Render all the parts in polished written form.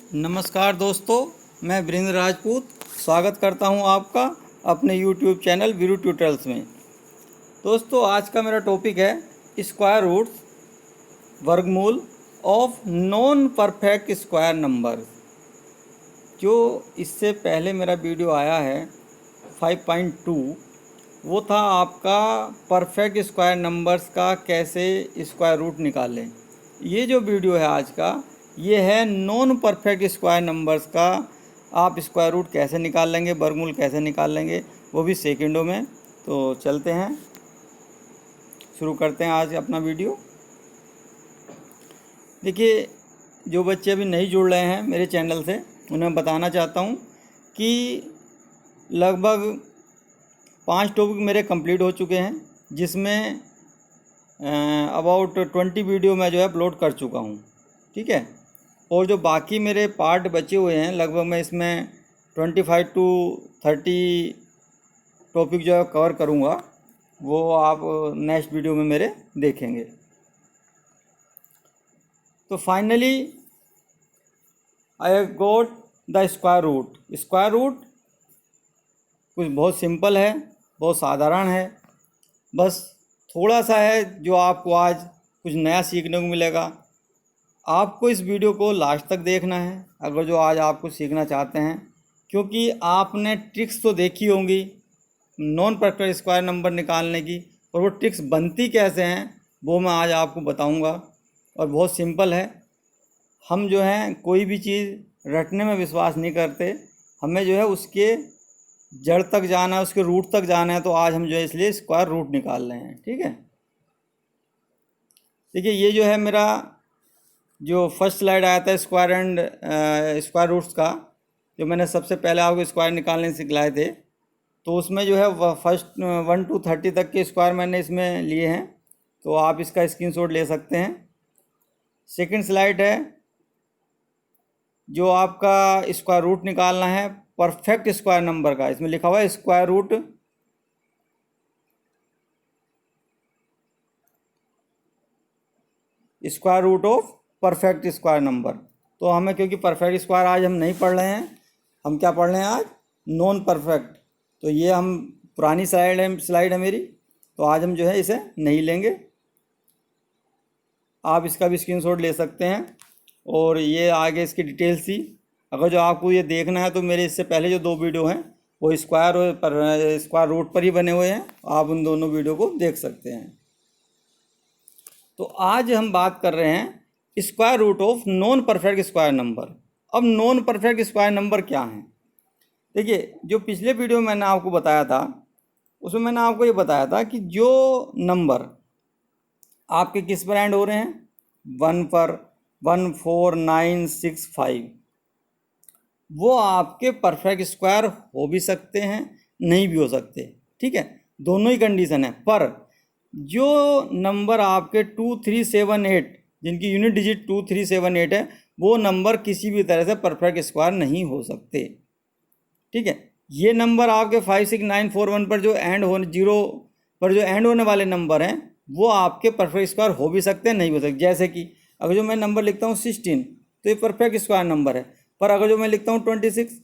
नमस्कार दोस्तों, मैं वीरेंद्र राजपूत स्वागत करता हूं आपका अपने YouTube चैनल वीरू ट्यूटोरियल्स में। दोस्तों, आज का मेरा टॉपिक है स्क्वायर रूट्स, वर्गमूल of non perfect square number. जो इससे पहले मेरा वीडियो आया है 5.2, वो था आपका परफेक्ट स्क्वायर नंबर्स का कैसे स्क्वायर रूट निकालें। ये जो वीडियो है आज का, ये है नॉन परफेक्ट स्क्वायर नंबर्स का आप स्क्वायर रूट कैसे निकाल लेंगे, वर्गमूल कैसे निकाल लेंगे, वो भी सेकंडों में। तो चलते हैं, शुरू करते हैं आज अपना वीडियो। देखिए, जो बच्चे अभी नहीं जुड़ रहे हैं मेरे चैनल से, उन्हें बताना चाहता हूँ कि लगभग 5 टॉपिक मेरे कंप्लीट हो चुके हैं, जिसमें अबाउट 20 वीडियो मैं जो है अपलोड कर चुका हूँ। ठीक है, और जो बाकी मेरे पार्ट बचे हुए हैं, लगभग मैं इसमें 25 to 30 टॉपिक जो है कवर करूँगा, वो आप नेक्स्ट वीडियो में मेरे देखेंगे। तो finally I got the square root. Square root कुछ बहुत सिंपल है, बहुत साधारण है, बस थोड़ा सा है जो आपको आज कुछ नया सीखने को मिलेगा। आपको इस वीडियो को लास्ट तक देखना है अगर जो आज आपको सीखना चाहते हैं, क्योंकि आपने ट्रिक्स तो देखी होंगी नॉन परफेक्ट स्क्वायर नंबर निकालने की, और वो ट्रिक्स बनती कैसे हैं वो मैं आज आपको बताऊंगा। और बहुत सिंपल है। हम जो है कोई भी चीज़ रटने में विश्वास नहीं करते, हमें जो है उसके जड़ तक जाना है, उसके रूट तक जाना है। तो आज हम जो है इसलिए स्क्वायर रूट निकाल रहे हैं। ठीक है, देखिए ये जो है मेरा जो फर्स्ट स्लाइड आया था स्क्वायर एंड स्क्वायर रूट्स का, जो मैंने सबसे पहले आपको स्क्वायर निकालने सिखलाए थे, तो उसमें जो है फर्स्ट 1 to 30 तक के स्क्वायर मैंने इसमें लिए हैं, तो आप इसका स्क्रीनशॉट ले सकते हैं। सेकंड स्लाइड है जो आपका स्क्वायर रूट निकालना है परफेक्ट स्क्वायर नंबर का। इसमें लिखा हुआ है square root of perfect square number. तो हमें, क्योंकि परफेक्ट स्क्वायर आज हम नहीं पढ़ रहे हैं, हम क्या पढ़ रहे हैं आज, नॉन परफेक्ट। तो ये हम पुरानी स्लाइड है मेरी, तो आज हम जो है इसे नहीं लेंगे। आप इसका भी स्क्रीनशॉट ले सकते हैं, और ये आगे इसकी डिटेल्स थी। अगर जो आपको ये देखना है तो मेरे इससे पहले जो 2 वीडियो हैं वो स्क्वायर रूट पर ही बने हुए हैं, आप उन दोनों वीडियो को देख सकते हैं। तो आज हम बात कर रहे हैं square root of non perfect square number. अब नॉन परफेक्ट स्क्वायर नंबर क्या हैं? देखिए, जो पिछले वीडियो में मैंने आपको बताया था, उसमें मैंने आपको ये बताया था कि जो नंबर आपके किस पर एंड हो रहे हैं, 1 पर, 1 4 9 6 5, वो आपके परफेक्ट स्क्वायर हो भी सकते हैं, नहीं भी हो सकते। ठीक है, दोनों ही कंडीशन है। पर जो नंबर आपके 2 3 7 8, जिनकी यूनिट डिजिट 2 3 7 8 है, वो नंबर किसी भी तरह से परफेक्ट स्क्वायर नहीं हो सकते। ठीक है, ये नंबर आपके 5 6 9 4 1 पर जो एंड होने, 0 पर जो एंड होने वाले नंबर हैं, वो आपके परफेक्ट स्क्वायर हो भी सकते हैं, नहीं हो सकते। जैसे कि अगर जो मैं नंबर लिखता हूँ 16, तो ये परफेक्ट स्क्वायर नंबर है। पर अगर जो मैं लिखता हूँ 26,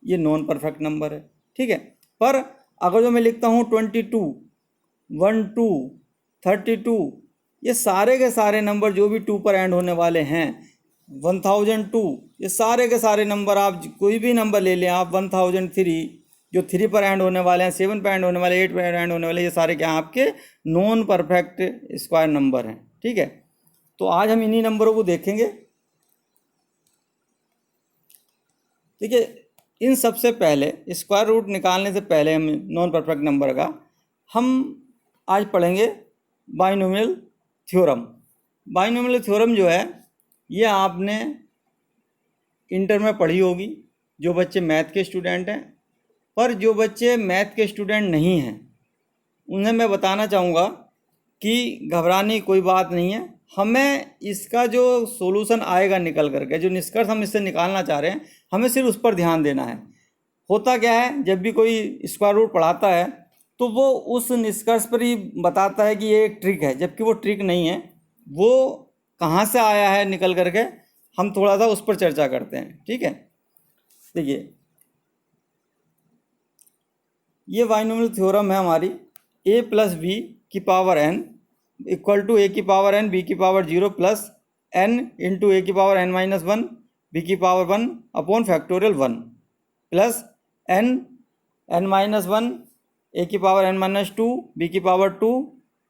ये नॉन परफेक्ट नंबर है। ठीक है, पर अगर जो मैं लिखता हूँ 22, 1 2 32, ये सारे के सारे नंबर जो भी 2 पर एंड होने वाले हैं, 1002, ये सारे के सारे नंबर, आप कोई भी नंबर ले लें, आप 1003 जो 3 पर एंड होने वाले हैं, 7 पर एंड होने वाले, 8 पर एंड होने वाले, ये सारे क्या आपके नॉन परफेक्ट स्क्वायर नंबर हैं। ठीक है, तो आज हम इन्हीं नंबरों को देखेंगे। देखिए, इन सबसे पहले स्क्वायर रूट निकालने से पहले हम नॉन परफेक्ट नंबर का हम आज पढ़ेंगे बाइनोमियल थ्योरम। बाइनोमियल थ्योरम जो है ये आपने इंटर में पढ़ी होगी, जो बच्चे मैथ के स्टूडेंट हैं। पर जो बच्चे मैथ के स्टूडेंट नहीं हैं, उन्हें मैं बताना चाहूँगा कि घबराने की कोई बात नहीं है। हमें इसका जो सॉल्यूशन आएगा निकल करके, जो निष्कर्ष हम इससे निकालना चाह रहे हैं, हमें सिर्फ उस पर ध्यान देना है। होता क्या है, जब भी कोई स्क्वायर रूट पढ़ाता है तो वो उस निष्कर्ष पर ही बताता है कि ये एक ट्रिक है, जबकि वो ट्रिक नहीं है। वो कहाँ से आया है निकल करके, हम थोड़ा सा उस पर चर्चा करते हैं। ठीक है, देखिए ये बाइनोमियल थ्योरम है हमारी, a प्लस बी की power n equal to a की पावर n b की power 0 plus n into a की पावर n माइनस 1 b की power 1 upon factorial 1 plus n minus 1 a की पावर n माइनस 2 b की power 2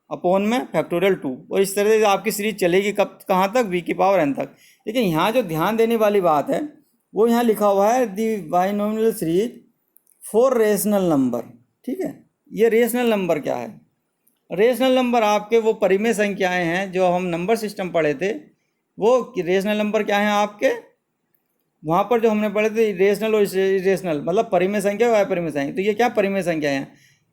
upon में factorial 2। और इस तरह से आपकी सीरीज चलेगी कब कहाँ तक, b की पावर n तक। लेकिन यहाँ जो ध्यान देने वाली बात है वो यहाँ लिखा हुआ है the binomial series for rational number. ठीक है, ये रेशनल नंबर क्या है? रेशनल नंबर आपके वो परिमेय संख्याएं हैं जो हम नंबर सिस्टम पढ़े थे, वो रेशनल नंबर क्या हैं आपके, वहाँ पर जो हमने पढ़े थे रेशनल और इरेशनल, मतलब परिमेय संख्या और अपरिमेय संख्या। तो ये क्या परिमेय संख्या हैं?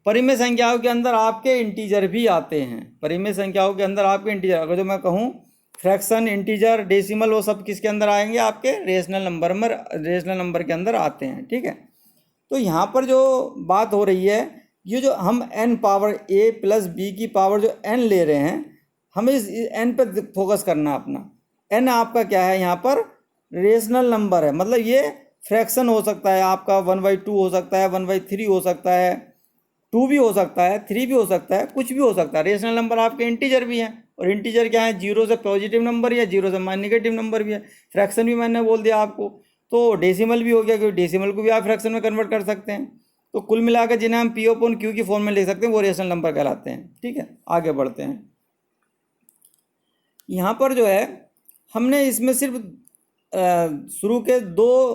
परिमेय संख्याओं के अंदर आपके इंटीजर भी आते हैं। परिमेय संख्याओं के अंदर आपके इंटीजर, अगर जो मैं कहूँ फ्रैक्शन, इंटीजर, डेसिमल, वो सब किसके अंदर आएंगे? आपके रेशनल नंबर में, रेशनल नंबर के अंदर आते हैं। ठीक है, तो यहाँ पर जो बात हो रही है, ये जो हम n power a plus b की पावर जो n ले रहे हैं, हमें इस n पर फोकस करना है अपना। n आपका क्या है यहाँ पर? रेशनल नंबर है, मतलब ये फ्रैक्शन हो सकता है आपका 1/2 हो सकता है, 1/3 हो सकता है, 2 भी हो सकता है, 3 भी हो सकता है, कुछ भी हो सकता है। रेशनल नंबर आपके इंटीजर भी हैं, और इंटीजर क्या है? 0 से पॉजिटिव नंबर या 0 से नेगेटिव नंबर भी है। फ्रैक्शन भी मैंने बोल दिया आपको, तो डेसिमल भी हो गया, क्योंकि डेसिमल को भी आप फ्रैक्शन में कन्वर्ट कर सकते हैं। तो कुल मिलाकर जिन्हें हम P/Q की फॉर्म में लिख सकते हैं वो रेशनल नंबर कहलाते हैं। ठीक है, आगे बढ़ते हैं। यहाँ पर जो है हमने इसमें सिर्फ शुरू के 2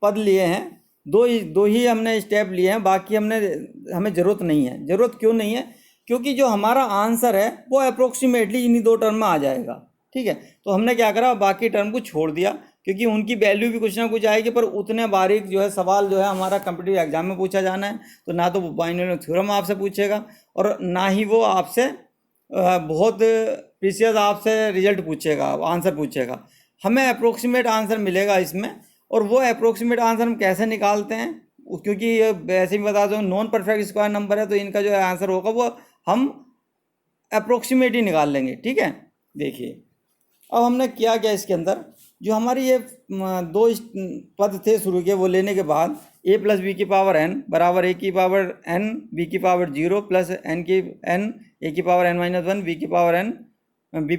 पद लिए हैं, दो ही हमने स्टेप लिए हैं, बाकी हमें ज़रूरत नहीं है। ज़रूरत क्यों नहीं है? क्योंकि जो हमारा आंसर है वो अप्रोक्सीमेटली इन्हीं 2 टर्म में आ जाएगा। ठीक है, तो हमने क्या करा, बाकी टर्म को छोड़ दिया, क्योंकि उनकी वैल्यू भी कुछ ना कुछ आएगी, पर उतने बारीक जो है सवाल जो है हमारा कॉम्पिटिटिव एग्जाम में पूछा जाना है, तो ना तो बाइनोमियल थ्योरम आपसे पूछेगा और ना ही वो आपसे बहुत प्रीसियस आपसे रिजल्ट पूछेगा, आंसर पूछेगा। हमें अप्रोक्सीमेट आंसर मिलेगा इसमें, और वो अप्रोक्सीमेट आंसर हम कैसे निकालते हैं, क्योंकि ये वैसे भी बता दूँ नॉन परफेक्ट स्क्वायर नंबर है, तो इनका जो आंसर होगा वो हम अप्रोक्सीमेट ही निकाल लेंगे। ठीक है, देखिए अब हमने क्या किया, इसके अंदर जो हमारी ये 2 पद थे शुरू के, वो लेने के बाद a प्लस बी की पावर n बराबर a की पावर n b की पावर 0 प्लस n की n a की पावर n माइनस 1 b की पावर n b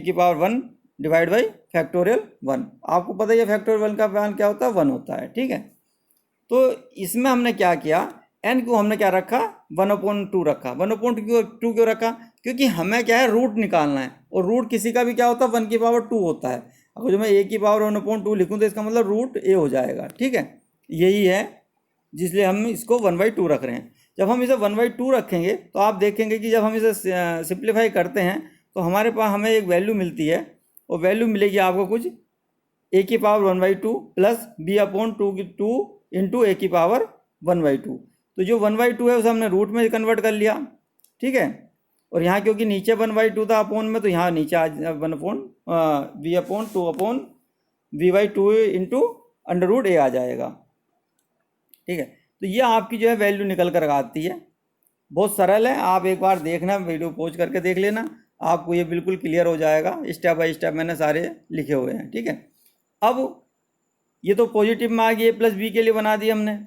की पावर 1 डिवाइड बाई फैक्टोरियल 1। आपको पता है फैक्टोरियल 1 का मान क्या होता है? 1 होता है। ठीक है, तो इसमें हमने क्या किया, n को हमने क्या रखा? 1/2 रखा। 1/2 क्यों रखा? क्योंकि हमें क्या है, रूट निकालना है, और रूट किसी का भी क्या होता है? 1 की पावर 2 होता है। अगर जो मैं a की पावर 1/2 लिखूँ तो इसका मतलब रूट a हो जाएगा। ठीक है, यही है जिसलिए हम इसको 1/2 रख रहे हैं। जब हम इसे 1/2 रखेंगे तो आप देखेंगे कि जब हम इसे सिंप्लीफाई करते हैं तो हमारे पास हमें एक वैल्यू मिलती है, और वैल्यू मिलेगी आपको कुछ a की power 1/2 plus b/2 into a की पावर 1/2। तो जो 1/2 है उसे हमने रूट में कन्वर्ट कर लिया। ठीक है, और यहाँ क्योंकि नीचे 1/2 था अपोन में, तो यहाँ नीचे आज 1/v/2 इंटू √a आ जाएगा। ठीक है, तो ये आपकी जो है वैल्यू निकल कर आती है। बहुत सरल है, आप एक बार देखना, वीडियो पॉज करके देख लेना, आपको ये बिल्कुल क्लियर हो जाएगा। स्टेप बाय स्टेप मैंने सारे लिखे हुए हैं। ठीक है, अब ये तो पॉजिटिव में आ गई, a प्लस बी के लिए बना दिया हमने।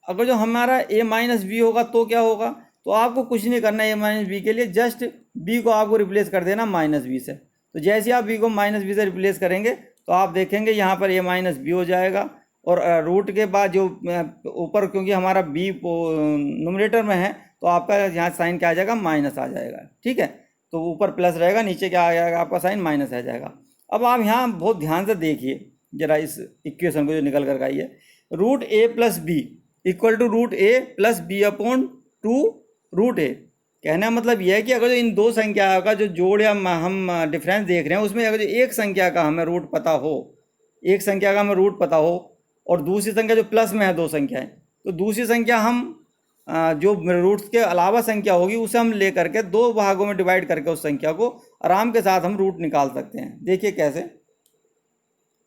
अगर जो हमारा a माइनस बी होगा तो क्या होगा? तो आपको कुछ नहीं करना है a माइनस बी के लिए, जस्ट b को आपको रिप्लेस कर देना माइनस बी से। तो जैसे आप b को माइनस बी से रिप्लेस करेंगे तो आप देखेंगे यहाँ पर a माइनस बी हो जाएगा, और रूट के बाद जो ऊपर, क्योंकि हमारा b न्यूमरेटर में है तो आपका यहाँ साइन क्या आ जाएगा? माइनस आ जाएगा। ठीक है, तो ऊपर प्लस रहेगा, नीचे क्या आ जाएगा? आपका साइन माइनस आ जाएगा। अब आप यहाँ बहुत ध्यान से देखिए जरा इस इक्वेशन को जो निकल कर आई है, root a plus b equal to root a plus b/2 root a। कहने का मतलब यह है कि अगर जो इन 2 संख्या का जो जोड़ या हम डिफरेंस देख रहे हैं उसमें अगर जो एक संख्या का हमें रूट पता हो, एक संख्या का हमें रूट पता हो, और दूसरी संख्या जो प्लस में है 2 संख्याएं, तो दूसरी संख्या हम जो रूट्स के अलावा संख्या होगी उसे हम ले करके 2 भागों में डिवाइड करके उस संख्या को आराम के साथ हम रूट निकाल सकते हैं। देखिए कैसे,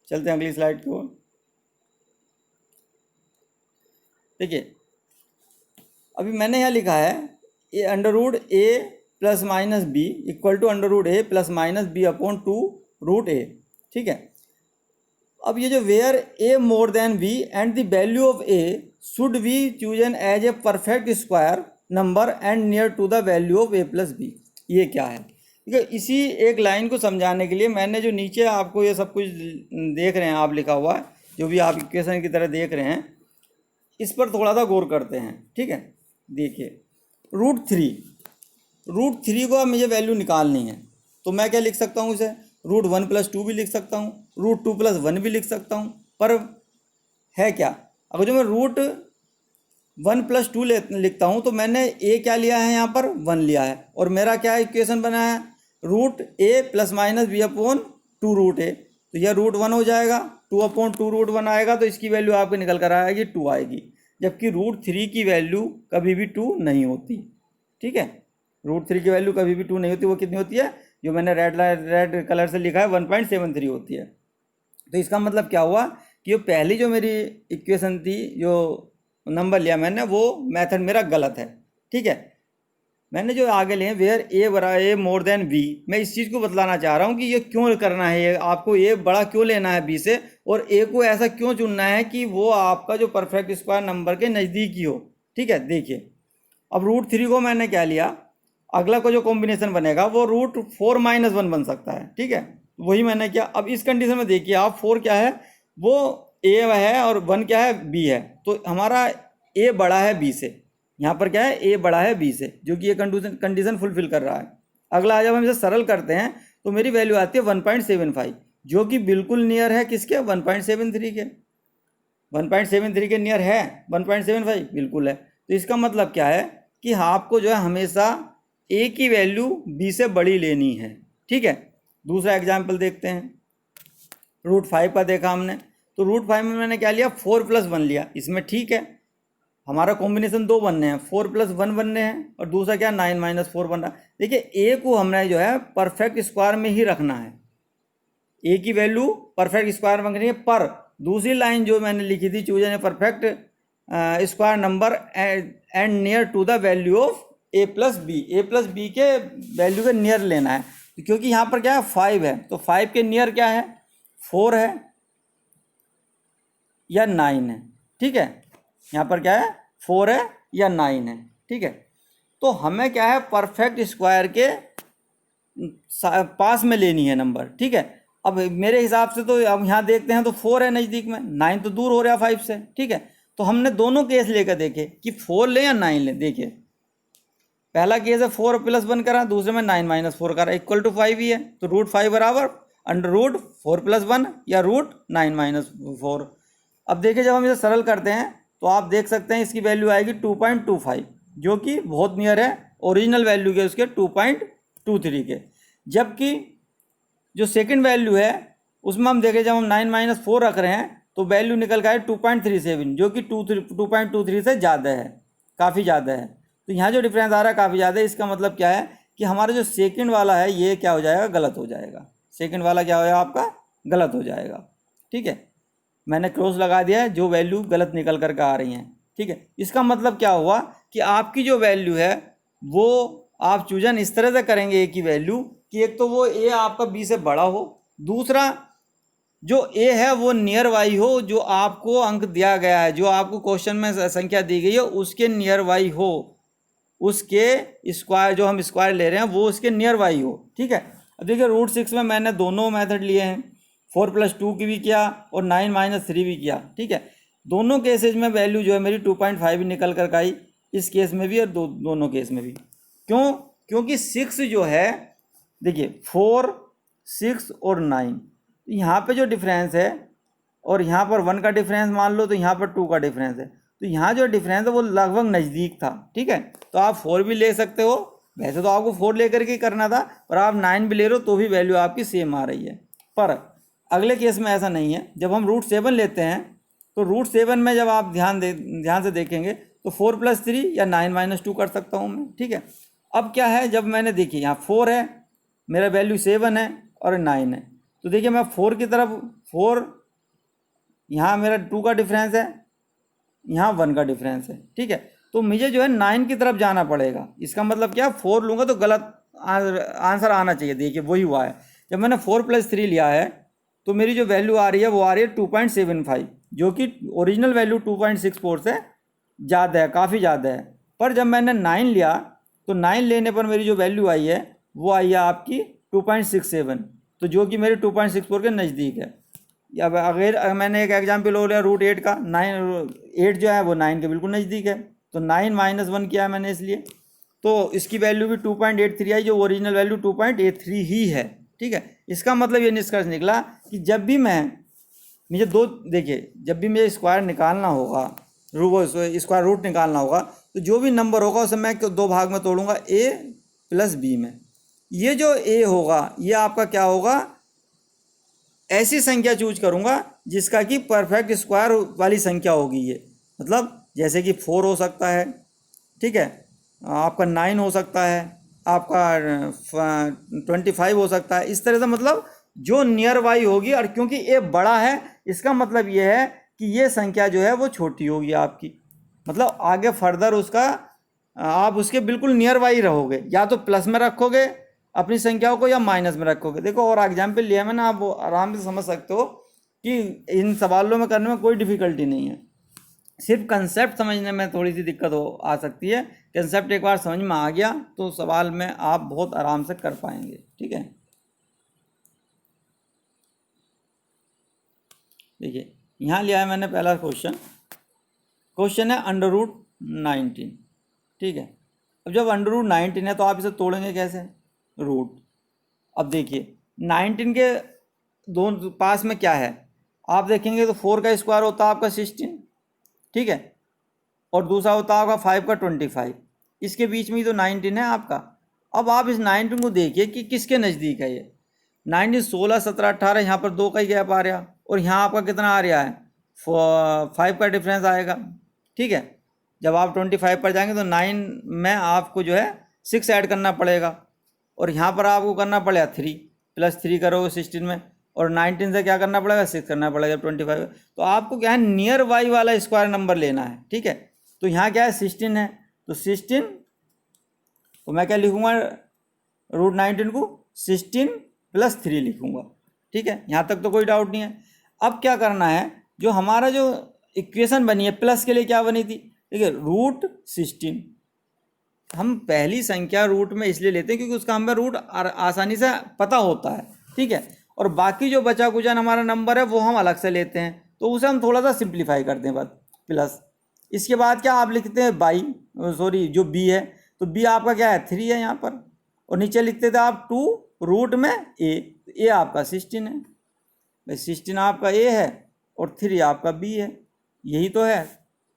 चलते हैं अगली स्लाइड की ओर। देखिए अभी मैंने यहाँ लिखा है √a plus minus b equal to √a plus minus b/2 root a। ठीक है, अब ये जो where a more than b and the value of a should be chosen as a perfect square number and near to the value of a plus b, ये क्या है? ठीक है, इसी एक लाइन को समझाने के लिए मैंने जो नीचे आपको ये सब कुछ देख रहे हैं आप लिखा हुआ है, जो भी आप इक्वेशन की तरह देख रहे हैं, इस पर थोड़ा सा गौर करते हैं। ठीक है, देखिए रूट थ्री को अब मुझे वैल्यू निकालनी है, तो मैं क्या लिख सकता हूँ इसे? √1 + 2 भी लिख सकता हूँ, √2 + 1 भी लिख सकता हूँ, पर है क्या? अगर जो मैं √1 + 2 लिखता हूँ तो मैंने ए क्या लिया है यहाँ पर? 1 लिया है, और मेरा क्या इक्वेशन बना है? √a ± b/2 √a, तो यह √1 हो जाएगा, 2/2 √1 आएगा, तो इसकी वैल्यू आपके निकल कर आएगी 2 आएगी, जबकि √3 की वैल्यू कभी भी 2 नहीं होती। ठीक है, √3 की वैल्यू कभी भी 2 नहीं होती। वो कितनी होती है? जो मैंने रेड कलर से लिखा है 1.73 होती है। तो इसका मतलब क्या हुआ कि ये पहली जो मेरी इक्वेशन थी, जो नंबर लिया मैंने, वो मेथड मेरा गलत है। ठीक है, मैंने जो आगे लिए where a more than b, मैं इस चीज़ को बतलाना चाह रहा हूँ कि ये क्यों करना है, ये आपको ए बड़ा क्यों लेना है बी से, और ए को ऐसा क्यों चुनना है कि वो आपका जो परफेक्ट स्क्वायर नंबर के नज़दीक ही हो। ठीक है, देखिए अब √3 को मैंने क्या लिया, अगला को जो कॉम्बिनेशन बनेगा वो √4 - 1 बन सकता है। ठीक है, वही मैंने किया। अब इस कंडीशन में देखिए आप, 4 क्या है? वो ए है, और 1 क्या है? बी है, तो हमारा ए बड़ा है बी से। यहाँ पर क्या है? ए बड़ा है बी से, जो कि ये कंडीशन फुलफिल कर रहा है। अगला जब हम इसे सरल करते हैं तो मेरी वैल्यू आती है 1.75, जो कि बिल्कुल नियर है किसके? 1.73 के। 1.73 के नियर है 1.75, बिल्कुल है। तो इसका मतलब क्या है कि आपको जो है हमेशा ए की वैल्यू बी से बड़ी लेनी है। ठीक है, दूसरा एग्जाम्पल देखते हैं। √5 का देखा हमने, तो √5 में मैंने क्या लिया? 4 + 1 लिया। इसमें ठीक है, हमारा कॉम्बिनेशन 2 बनने हैं, 4 + 1 बनने हैं, और दूसरा क्या? 9 - 4 बन रहा। देखिए ए को हमने जो है परफेक्ट स्क्वायर में ही रखना है, ए की वैल्यू परफेक्ट स्क्वायर में रखनी है। पर दूसरी लाइन जो मैंने लिखी थी, choose an perfect square number and near to the value of a + b, a + b के वैल्यू के नियर लेना है, क्योंकि यहाँ पर क्या है? 5 है, तो 5 के नियर क्या है? 4 है या 9 है। ठीक है, यहाँ पर क्या है? 4 है या 9 है। ठीक है, तो हमें क्या है? परफेक्ट स्क्वायर के पास में लेनी है नंबर। ठीक है, अब मेरे हिसाब से तो अब यहाँ देखते हैं तो 4 है नज़दीक में, 9 तो दूर हो रहा है 5 से। ठीक है, तो हमने दोनों केस लेकर देखे कि 4 लें या 9 लें। देखिए पहला केस है 4 + 1 करा, दूसरे में 9 - 4 करा, इक्वल टू 5 ही है, तो √5 बराबर √4 + 1 या √9 - 4। अब देखिए जब हम इसे सरल करते हैं तो आप देख सकते हैं इसकी वैल्यू आएगी 2.25, जो कि बहुत नियर है ओरिजिनल वैल्यू के, उसके 2.23 के। जबकि जो सेकंड वैल्यू है उसमें हम देखें, जब हम 9 - 4 रख रहे हैं तो वैल्यू निकल का है 2.37, जो कि 2.23 से ज़्यादा है, काफ़ी ज़्यादा है। तो यहाँ जो डिफरेंस आ रहा है काफ़ी ज़्यादा है। इसका मतलब क्या है कि हमारा जो सेकंड वाला है ये क्या हो जाएगा? गलत हो जाएगा। सेकंड वाला क्या हो जाएगा? आपका गलत हो जाएगा। ठीक है, मैंने क्रॉस लगा दिया है, जो वैल्यू गलत निकल कर के आ रही हैं। ठीक है, इसका मतलब क्या हुआ कि आपकी जो वैल्यू है वो आप चूजन इस तरह से करेंगे ए की वैल्यू कि एक तो वो ए आपका बी से बड़ा हो, दूसरा जो ए है वो नियर वाई हो, जो आपको अंक दिया गया है, जो आपको क्वेश्चन में संख्या दी गई है उसके नियर वाई हो, उसके स्क्वायर जो हम स्क्वायर ले रहे हैं वो उसके नियर वाई हो। ठीक है, अब देखिए √6 में मैंने दोनों मेथड लिए हैं, 4 + 2 की भी किया और 9 - 3 भी किया। ठीक है, दोनों केसेज में वैल्यू जो है मेरी 2.5 निकल कर आई, इस केस में भी और दोनों केस में भी। क्यों? क्योंकि 6 जो है, देखिए 4, 6 और 9, यहाँ पे जो डिफरेंस है और यहाँ पर 1 का डिफरेंस मान लो, तो यहाँ पर 2 का डिफरेंस है, तो यहाँ जो डिफरेंस है वो लगभग नज़दीक था। ठीक है, तो आप 4 भी ले सकते हो, वैसे तो आपको 4 लेकर के करना था, और आप 9 भी ले रहे हो तो भी वैल्यू आपकी सेम आ रही है। पर अगले केस में ऐसा नहीं है। जब हम √7 लेते हैं तो √7 में जब आप ध्यान से देखेंगे तो 4 + 3 या 9 - 2 कर सकता हूँ मैं। ठीक है, अब क्या है, जब मैंने देखिए यहाँ 4 है, मेरा वैल्यू 7 है और 9 है, तो देखिए मैं 4 की तरफ 4, यहाँ मेरा 2 का डिफरेंस है, यहाँ 1 का डिफरेंस है। ठीक है, तो मुझे जो है 9 की तरफ जाना पड़ेगा। इसका मतलब क्या, 4 लूँगा तो गलत आंसर आना चाहिए। देखिए वही हुआ है, जब मैंने 4 + 3 लिया है तो मेरी जो वैल्यू आ रही है वो आ रही है 2.75, जो कि ओरिजिनल वैल्यू 2.64 से ज़्यादा है, काफ़ी ज़्यादा है। पर जब मैंने 9 लिया तो 9 लेने पर मेरी जो वैल्यू आई है वो आई है आपकी 2.67, तो जो कि मेरे 2.64 के नज़दीक है। अब अगर मैंने एक एग्जाम्पल हो लिया √8 का, 8 जो है वो 9 के बिल्कुल नज़दीक है, तो 9 - 1 किया है मैंने, इसलिए तो इसकी वैल्यू भी 2.83 आई, जो ओरिजिनल वैल्यू 2.83 ही है। ठीक है, इसका मतलब ये निष्कर्ष निकला कि जब भी मुझे देखिए, जब भी मुझे स्क्वायर निकालना होगा, स्क्वायर रूट निकालना होगा, तो जो भी नंबर होगा उसे मैं 2 भाग में तोड़ूंगा, a + b में। ये जो a होगा ये आपका क्या होगा, ऐसी संख्या चूज करूंगा जिसका कि परफेक्ट स्क्वायर वाली संख्या होगी ये, मतलब जैसे कि 4 हो सकता है, ठीक है, आपका 9 हो सकता है, आपका 25 हो सकता है, इस तरह से मतलब जो नियर बाई होगी। और क्योंकि ये बड़ा है, इसका मतलब ये है कि ये संख्या जो है वो छोटी होगी आपकी, मतलब आगे फर्दर उसका आप उसके बिल्कुल नियर बाई रहोगे, या तो प्लस में रखोगे अपनी संख्याओं को या माइनस में रखोगे। देखो, और एग्जाम्पल लिया मैंने, आप आराम से समझ सकते हो कि इन सवालों में करने में कोई डिफ़िकल्टी नहीं है, सिर्फ कंसेप्ट समझने में थोड़ी सी दिक्कत आ सकती है। कंसेप्ट एक बार समझ में आ गया तो सवाल में आप बहुत आराम से कर पाएंगे। ठीक है, देखिए यहाँ लिया है मैंने पहला क्वेश्चन है √19। ठीक है, अब जब √19 है तो आप इसे तोड़ेंगे कैसे, रूट। अब देखिए 19 के दोनों पास में क्या है, आप देखेंगे तो 4 का स्क्वायर होता है आपका 16, ठीक है, और दूसरा होता है आपका 5 का 25, इसके बीच में ही तो 19 है आपका। अब आप इस 19 को देखिए कि किसके नज़दीक है ये। 19, 16, 17, 18, यहाँ पर 2 का ही गैप आ रहा, और यहाँ आपका कितना आ रहा है, 5 का डिफरेंस आएगा। ठीक है, जब आप 25 पर जाएंगे तो 9 में आपको जो है 6 ऐड करना पड़ेगा, और यहाँ पर आपको करना पड़ेगा 3 + 3 करोगे 16 में, और 19 से क्या करना पड़ेगा, 6 करना पड़ेगा 25। तो आपको क्या है, नियर बाई वाला स्क्वायर नंबर लेना है। ठीक है, तो यहाँ क्या है, 16 है, तो 16, तो मैं क्या लिखूँगा, √19 को 16 + 3 लिखूँगा। ठीक है, यहाँ तक तो कोई डाउट नहीं है। अब क्या करना है, जो हमारा जो इक्वेशन बनी है प्लस के लिए क्या बनी थी, देखिए √16, हम पहली संख्या रूट में इसलिए लेते हैं क्योंकि उसका हमें रूट आसानी से पता होता है। ठीक है, और बाकी जो बचा कुचा हमारा नंबर है वो हम अलग से लेते हैं, तो उसे हम थोड़ा सा सिंप्लीफाई करते हैं, बाद प्लस। इसके बाद क्या आप लिखते हैं जो बी है, तो बी आपका क्या है, 3 है यहाँ पर, और नीचे लिखते थे आप 2 रूट में ए आपका 16 है भाई, 16 आपका ए है और 3 आपका बी है, यही तो है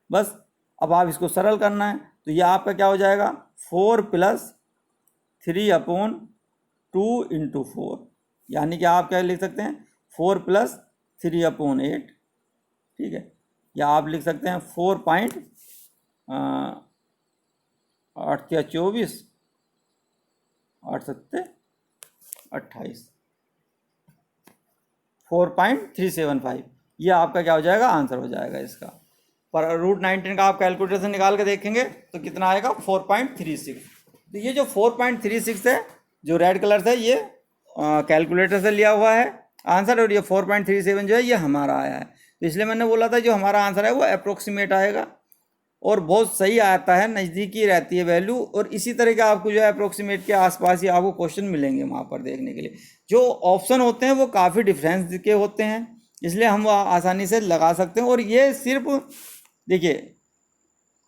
बस। अब आप इसको सरल करना है तो ये आपका क्या हो जाएगा, 4 + 3/2 × 4, यानी कि आप क्या लिख सकते हैं, 4 + 3/8। ठीक है, या आप लिख सकते हैं 4.8 या 24, 8 7 28, 4.375, ये आपका क्या हो जाएगा, आंसर हो जाएगा इसका। पर √19 का आप कैलकुलेटर से निकाल के देखेंगे तो कितना आएगा, 4.36। तो ये जो 4.36 है, जो रेड कलर से, ये कैलकुलेटर से लिया हुआ है आंसर, और ये 4.37 जो है ये हमारा आया है। तो इसलिए मैंने बोला था जो हमारा आंसर है वो अप्रोक्सीमेट आएगा और बहुत सही आता है, नज़दीकी रहती है वैल्यू। और इसी तरह के आपको जो है अप्रोक्सीमेट के आसपास ही आपको क्वेश्चन मिलेंगे वहाँ पर देखने के लिए। जो ऑप्शन होते हैं वो काफ़ी डिफरेंस के होते हैं, इसलिए हम आसानी से लगा सकते हैं। और ये सिर्फ देखिए,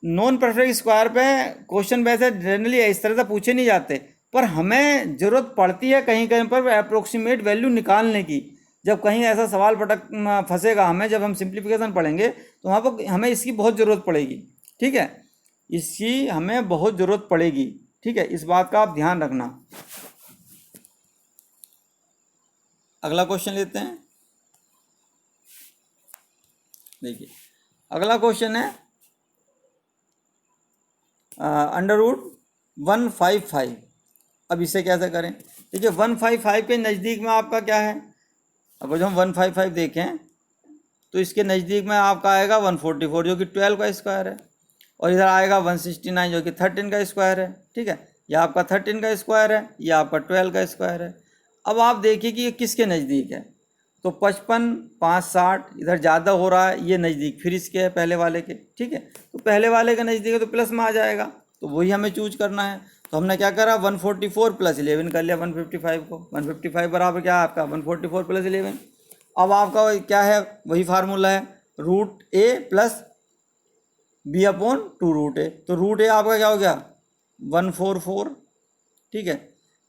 नॉन परफेक्ट स्क्वायर पे क्वेश्चन वैसे जनरली इस तरह से पूछे नहीं जाते, पर हमें ज़रूरत पड़ती है कहीं कहीं पर अप्रोक्सीमेट वैल्यू निकालने की। जब कहीं ऐसा सवाल फंसेगा हमें, जब हम सिंप्लीफिकेशन पढ़ेंगे तो वहाँ पर हमें इसकी बहुत ज़रूरत पड़ेगी। ठीक है, इसकी हमें बहुत ज़रूरत पड़ेगी। ठीक है, इस बात का आप ध्यान रखना। अगला क्वेश्चन लेते हैं। देखिए, अगला क्वेश्चन है √155। अब इसे कैसे करें, देखिए 155 के नज़दीक में आपका क्या है, अगर जो हम 155 देखें तो इसके नज़दीक में आपका आएगा 144 जो कि 12 का स्क्वायर है, और इधर आएगा 169 जो कि 13 का स्क्वायर है। ठीक है, यह आपका 13 का स्क्वायर है, यह आपका 12 का स्क्वायर है। अब आप देखिए कि ये किसके नज़दीक है, तो 55, 5, 60 इधर ज़्यादा हो रहा है, ये नज़दीक फिर इसके है पहले वाले के, ठीक है। तो पहले वाले के नज़दीक है तो प्लस में आ जाएगा, तो वही हमें चूज करना है। तो हमने क्या करा, 144 + 11 कर लिया 155 को। 155 बराबर क्या है आपका 144 + 11। अब आपका क्या है, वही फार्मूला है, √a + b/2√a। तो √a आपका क्या हो गया 144, ठीक है।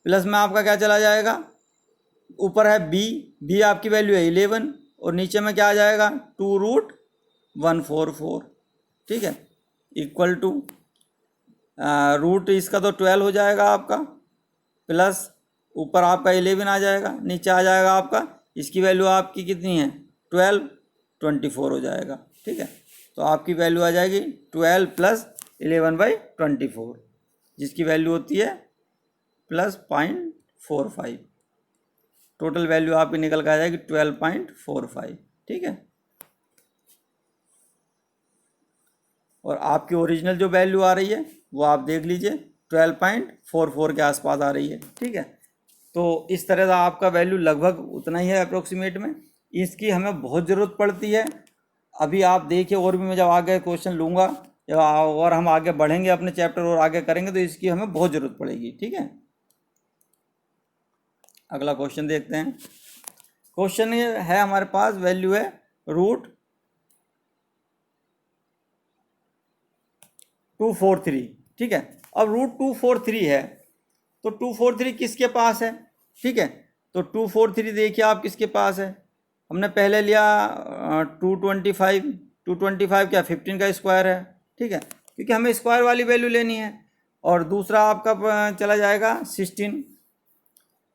प्लस में आपका क्या चला जाएगा, ऊपर है b आपकी वैल्यू है 11 और नीचे में क्या आ जाएगा 2√144, ठीक है, इक्वल टू रूट इसका तो 12 हो जाएगा आपका, प्लस ऊपर आपका 11 आ जाएगा, नीचे आ जाएगा आपका, इसकी वैल्यू आपकी कितनी है 12, 24 हो जाएगा, ठीक है। तो आपकी वैल्यू आ जाएगी 12 + 11/24, जिसकी वैल्यू होती है +0.45। टोटल वैल्यू आपकी निकल कर आ जाएगी 12.45, ठीक है। और आपकी ओरिजिनल जो वैल्यू आ रही है वो आप देख लीजिए 12.44 के आसपास आ रही है, ठीक है। तो इस तरह का आपका वैल्यू लगभग उतना ही है अप्रोक्सीमेट में। इसकी हमें बहुत ज़रूरत पड़ती है। अभी आप देखिए, और भी मैं जब आगे क्वेश्चन लूँगा और हम आगे बढ़ेंगे अपने चैप्टर और आगे करेंगे तो इसकी हमें बहुत ज़रूरत पड़ेगी, ठीक है। अगला क्वेश्चन देखते हैं। क्वेश्चन ये है हमारे पास, वैल्यू है √243, ठीक है। अब √243 है तो 243 किसके पास है, ठीक है। तो 243 देखिए आप किसके पास है, हमने पहले लिया 225, 225 क्या 15 का स्क्वायर है, ठीक है, क्योंकि हमें स्क्वायर वाली वैल्यू लेनी है। और दूसरा आपका चला जाएगा 16,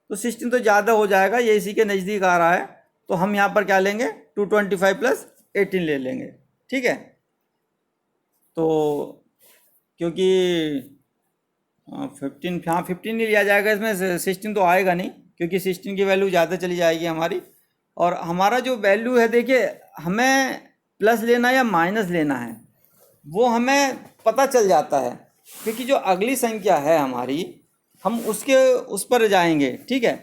तो 16 तो ज़्यादा हो जाएगा, ये इसी के नज़दीक आ रहा है, तो हम यहाँ पर क्या लेंगे 225 + 18 ले लेंगे, ठीक है। तो क्योंकि 15 ही लिया जाएगा, इसमें 16 तो आएगा नहीं, क्योंकि 16 की वैल्यू ज़्यादा चली जाएगी हमारी। और हमारा जो वैल्यू है, देखिए हमें प्लस लेना या माइनस लेना है वो हमें पता चल जाता है, क्योंकि जो अगली संख्या है हमारी हम उसके उस पर जाएंगे, ठीक है।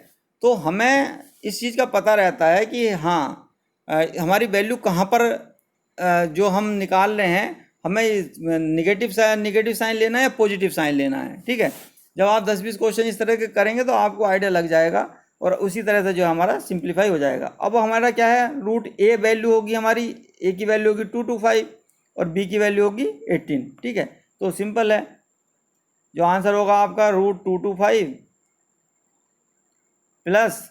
तो हमें इस चीज़ का पता रहता है कि हाँ हमारी वैल्यू कहाँ पर जो हम निकाल रहे हैं, हमें निगेटिव साइन लेना है या पॉजिटिव साइन लेना है, ठीक है। जब आप 10-20 क्वेश्चन इस तरह के करेंगे तो आपको आइडिया लग जाएगा और उसी तरह से जो हमारा सिंप्लीफाई हो जाएगा। अब हमारा क्या है, √a वैल्यू होगी हमारी, a की वैल्यू होगी 225 और b की वैल्यू होगी 18, ठीक है। तो सिंपल है, जो आंसर होगा आपका √225 प्लस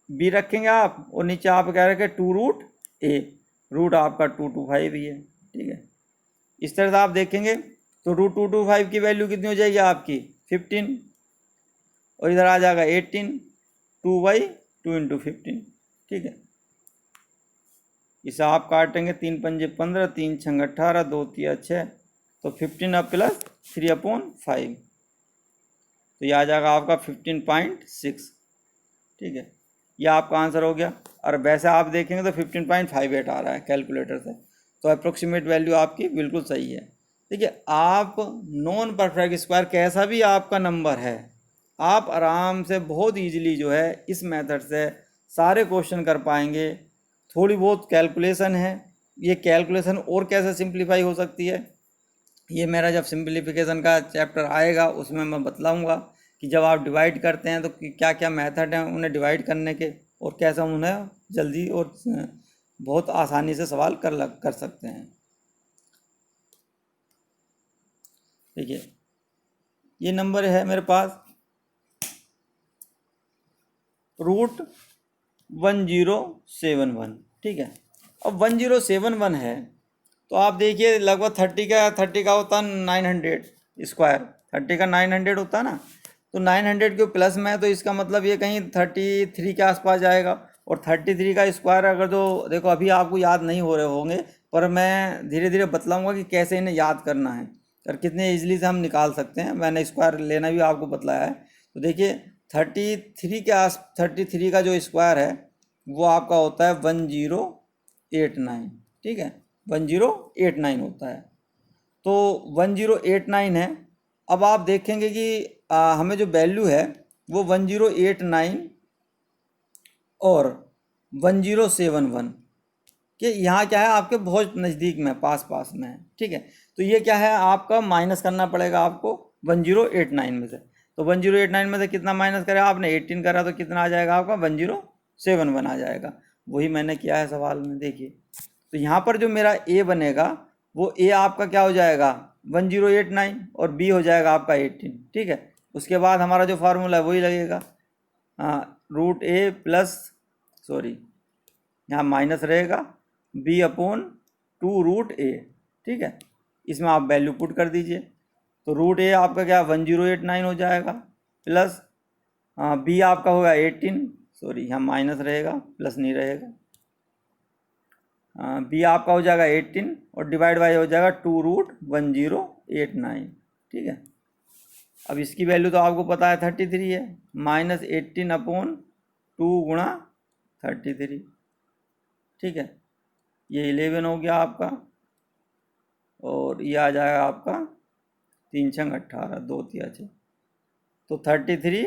b रखेंगे आप और नीचे आप क्या रखें 2√a, रूट आपका 225 ही है, ठीक है। इस तरह से आप देखेंगे तो √225 की वैल्यू कितनी हो जाएगी आपकी 15 और इधर आ जाएगा 18, 2/2 × 15, ठीक है। इसे आप काटेंगे 3 पंजे 15, 3 छंग 18, 2 तिया 6, तो 15 + 3/5, तो यह आ जाएगा आपका 15.6, ठीक है। यह आपका आंसर हो गया। और वैसे आप देखेंगे तो 15.58 आ रहा है कैलकुलेटर से, तो अप्रोक्सीमेट वैल्यू आपकी बिल्कुल सही है। देखिए, आप नॉन परफेक्ट स्क्वायर कैसा भी आपका नंबर है, आप आराम से बहुत इजीली जो है इस मेथड से सारे क्वेश्चन कर पाएंगे। थोड़ी बहुत कैलकुलेशन है, ये कैलकुलेशन और कैसे सिंप्लीफाई हो सकती है, ये मेरा जब सिंप्लीफिकेशन का चैप्टर आएगा उसमें मैं बतलाऊँगा कि जब आप डिवाइड करते हैं तो क्या क्या मेथड हैं उन्हें डिवाइड करने के, और कैसे हम उन्हें जल्दी और बहुत आसानी से सवाल कर सकते हैं। देखिए, ये नंबर है मेरे पास √1071, ठीक है। अब 1071 है तो आप देखिए लगभग 30 का होता है 900 स्क्वायर, 30 का 900 होता है ना, तो 900 के प्लस में है तो इसका मतलब ये कहीं 33 के आसपास जाएगा। और 33 का स्क्वायर अगर जो देखो अभी आपको याद नहीं हो रहे होंगे, पर मैं धीरे धीरे बतलाऊंगा कि कैसे इन्हें याद करना है और कितने इजीली से हम निकाल सकते हैं। मैंने स्क्वायर लेना भी आपको बतलाया है। तो देखिए 33 का जो स्क्वायर है वो आपका होता है 1089, ठीक है, 1089 होता है। तो 1089 है। अब आप देखेंगे कि हमें जो वैल्यू है वो 1089 और 1071 कि यहाँ क्या है आपके बहुत नज़दीक में, पास में है, ठीक है। तो ये क्या है आपका माइनस करना पड़ेगा आपको 1089 में से। तो 1089 में से कितना माइनस करा आपने, 18 करा, तो कितना आ जाएगा आपका 1071 आ जाएगा। वही मैंने किया है सवाल में, देखिए। तो यहाँ पर जो मेरा ए बनेगा वो ए आपका क्या हो जाएगा 1089 और बी हो जाएगा आपका 18, ठीक है। उसके बाद हमारा जो फार्मूला है वही लगेगा, रूट ए प्लस, सॉरी यहाँ माइनस रहेगा बी अपॉन 2 रूट ए, ठीक है। इसमें आप वैल्यू पुट कर दीजिए। तो रूट ए आपका क्या 1089 हो जाएगा, प्लस बी आपका होगा 18, सॉरी यहाँ माइनस रहेगा प्लस नहीं रहेगा, बी आपका हो जाएगा 18 और डिवाइड बाई हो जाएगा 2 रूट 1089, ठीक है। अब इसकी वैल्यू तो आपको पता है 33 है, माइनस 18 अपॉन 2 गुणा 33, ठीक है। ये 11 हो गया आपका, और ये आ जाएगा आपका 3 छंग 18, 2 तिया 6, तो 33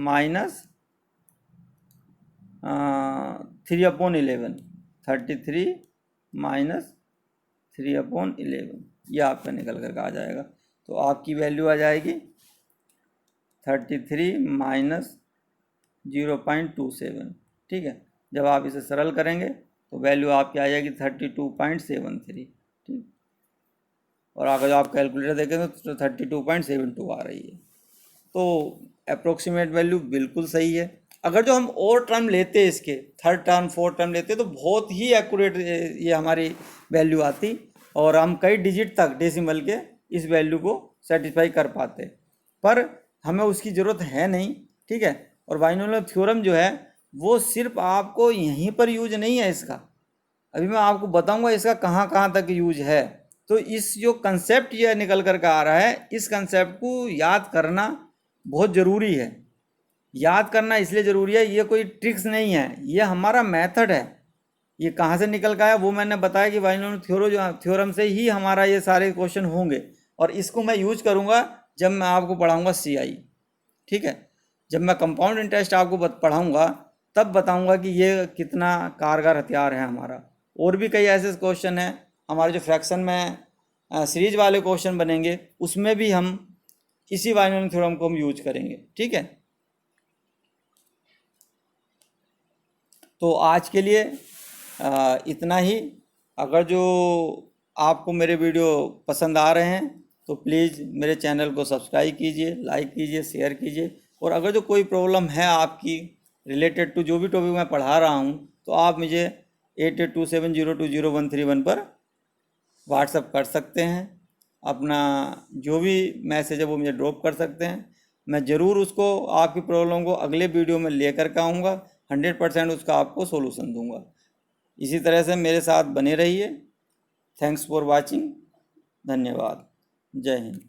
माइनस 3/11, 33 माइनस 3/11, ये आपका निकल कर आ जाएगा। तो आपकी वैल्यू आ जाएगी 33 माइनस 0.27, ठीक है। जब आप इसे सरल करेंगे तो वैल्यू आपकी आ जाएगी 32.73, ठीक। और अगर आप कैलकुलेटर देखेंगे तो 32.72 आ रही है। तो अप्रोक्सीमेट वैल्यू बिल्कुल सही है। अगर जो हम और टर्म लेते हैं इसके, थर्ड टर्म फोर्थ टर्म लेते हैं, तो बहुत ही एक्यूरेट ये हमारी वैल्यू आती और हम कई डिजिट तक डेसिमल के इस वैल्यू को सेटिस्फाई कर पाते, पर हमें उसकी ज़रूरत है नहीं, ठीक है। और बाइनोमियल थ्योरम जो है वो सिर्फ आपको यहीं पर यूज नहीं है इसका, अभी मैं आपको बताऊंगा इसका कहाँ कहाँ तक यूज है। तो इस जो कंसेप्ट ये निकल कर आ रहा है, इस कंसेप्ट को याद करना बहुत ज़रूरी है। याद करना इसलिए ज़रूरी है, ये कोई ट्रिक्स नहीं है, ये हमारा मेथड है। ये कहाँ से निकल का है वो मैंने बताया कि बाइनोमियल थ्योरम से ही हमारा ये सारे क्वेश्चन होंगे, और इसको मैं यूज करूँगा जब मैं आपको पढ़ाऊँगा CI, ठीक है। जब मैं कंपाउंड इंटरेस्ट आपको पढ़ाऊँगा तब बताऊँगा कि ये कितना कारगर हथियार है हमारा। और भी कई ऐसे क्वेश्चन हैं हमारे जो फ्रैक्शन में सीरीज वाले क्वेश्चन बनेंगे, उसमें भी हम इसी बाइनोमियल थ्योरम को हम यूज करेंगे, ठीक है। तो आज के लिए इतना ही। अगर जो आपको मेरे वीडियो पसंद आ रहे हैं तो प्लीज़ मेरे चैनल को सब्सक्राइब कीजिए, लाइक कीजिए, शेयर कीजिए। और अगर जो कोई प्रॉब्लम है आपकी रिलेटेड टू जो भी टॉपिक मैं पढ़ा रहा हूँ, तो आप मुझे 8827020131 पर व्हाट्सअप कर सकते हैं। अपना जो भी मैसेज है वो मुझे ड्रॉप कर सकते हैं। मैं ज़रूर उसको, आपकी प्रॉब्लम को अगले वीडियो में लेकर के आऊँगा, 100% उसका आपको सोल्यूशन दूंगा। इसी तरह से मेरे साथ बने रहिए। Thanks for watching. धन्यवाद। जय हिंद।